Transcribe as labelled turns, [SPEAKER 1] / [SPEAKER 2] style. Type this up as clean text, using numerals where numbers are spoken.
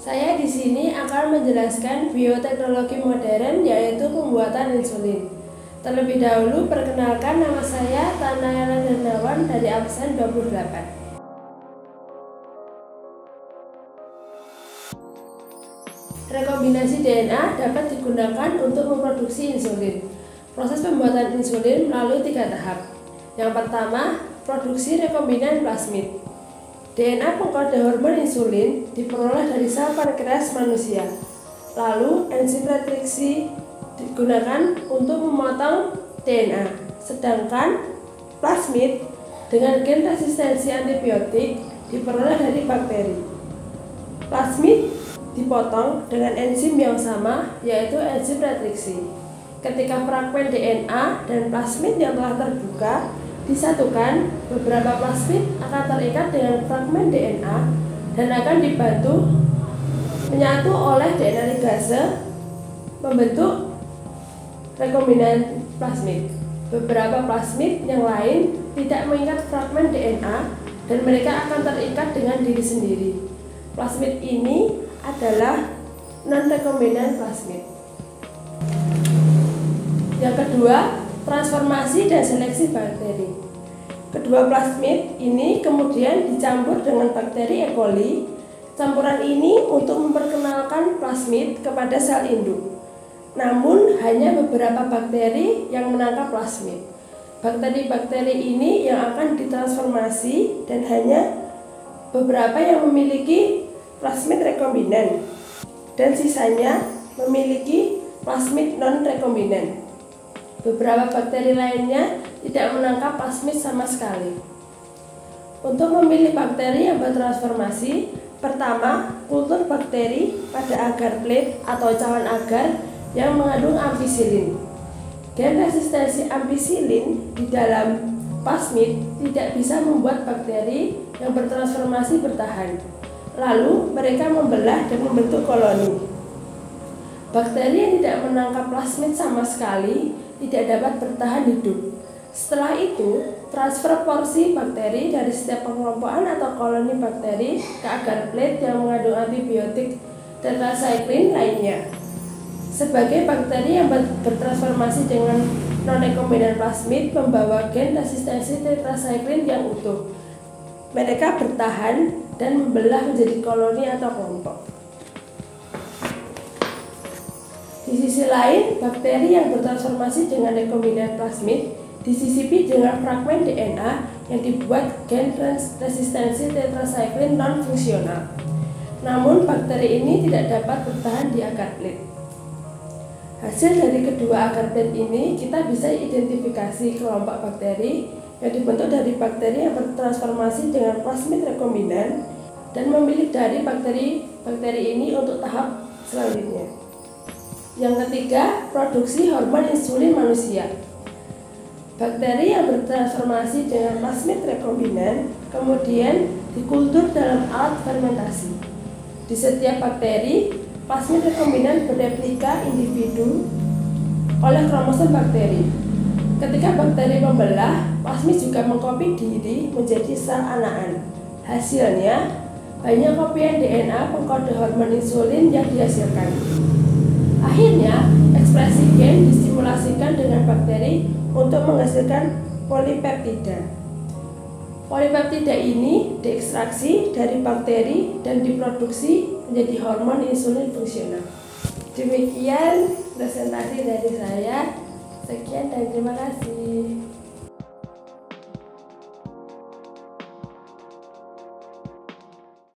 [SPEAKER 1] Saya di sini akan menjelaskan bioteknologi modern, yaitu pembuatan insulin. Terlebih dahulu, perkenalkan, nama saya Tanayana Darnawan dari absen 28. Rekombinasi DNA dapat digunakan untuk memproduksi insulin. Proses pembuatan insulin melalui 3 tahap. Yang pertama, produksi rekombinan plasmid. DNA pengkode hormon insulin diperoleh dari sel pankreas manusia. Lalu, enzim retriksi digunakan untuk memotong DNA. Sedangkan plasmid dengan gen resistensi antibiotik diperoleh dari bakteri. Plasmid dipotong dengan enzim yang sama, yaitu enzim retriksi. Ketika fragmen DNA dan plasmid yang telah terbuka disatukan, beberapa plasmid akan terikat dengan fragmen DNA dan akan dibantu menyatu oleh DNA ligase membentuk rekombinan plasmid. Beberapa plasmid yang lain tidak mengikat fragmen DNA dan mereka akan terikat dengan diri sendiri. Plasmid ini adalah non-rekombinan plasmid. Yang kedua, transformasi dan seleksi bakteri. Kedua plasmid ini kemudian dicampur dengan bakteri E. coli. Campuran ini untuk memperkenalkan plasmid kepada sel induk. Namun hanya beberapa bakteri yang menangkap plasmid. Bakteri-bakteri ini yang akan ditransformasi dan hanya beberapa yang memiliki plasmid rekombinan dan sisanya memiliki plasmid non-rekombinan. Beberapa bakteri lainnya tidak menangkap plasmid sama sekali. Untuk memilih bakteri yang bertransformasi, pertama, kultur bakteri pada agar plate atau cawan agar yang mengandung ampicillin. Gen resistensi ampicillin di dalam plasmid tidak bisa membuat bakteri yang bertransformasi bertahan. Lalu mereka membelah dan membentuk koloni. Bakteri yang tidak menangkap plasmid sama sekali tidak dapat bertahan hidup. Setelah itu, transfer porsi bakteri dari setiap pengelompokan atau koloni bakteri ke agar plate yang mengandung antibiotik tetracycline lainnya. Sebagai bakteri yang bertransformasi dengan non-rekombinan plasmid membawa gen resistensi tetracycline yang utuh. Mereka bertahan dan membelah menjadi koloni atau kelompok. Di sisi lain, bakteri yang bertransformasi dengan rekombinan plasmid disisipi dengan fragmen DNA yang dibuat gen resistensi tetracycline non-fungsional. Namun, bakteri ini tidak dapat bertahan di agar plate. Hasil dari kedua agar plate ini, kita bisa identifikasi kelompok bakteri yang dibentuk dari bakteri yang bertransformasi dengan plasmid rekombinan dan memilih dari bakteri ini untuk tahap selanjutnya. Yang ketiga, produksi hormon insulin manusia. Bakteri yang bertransformasi dengan plasmid rekombinan kemudian dikultur dalam alat fermentasi. Di setiap bakteri, plasmid rekombinan bereplika individu oleh kromosom bakteri. Ketika bakteri membelah, plasmid juga mengkopi diri menjadi sel anakan. Hasilnya, banyak kopian DNA pengkode hormon insulin yang dihasilkan. Akhirnya, ekspresi gen distimulasikan dengan bakteri untuk menghasilkan polipeptida. Polipeptida ini diekstraksi dari bakteri dan diproduksi menjadi hormon insulin fungsional. Demikian presentasi dari saya. Sekian dan terima kasih.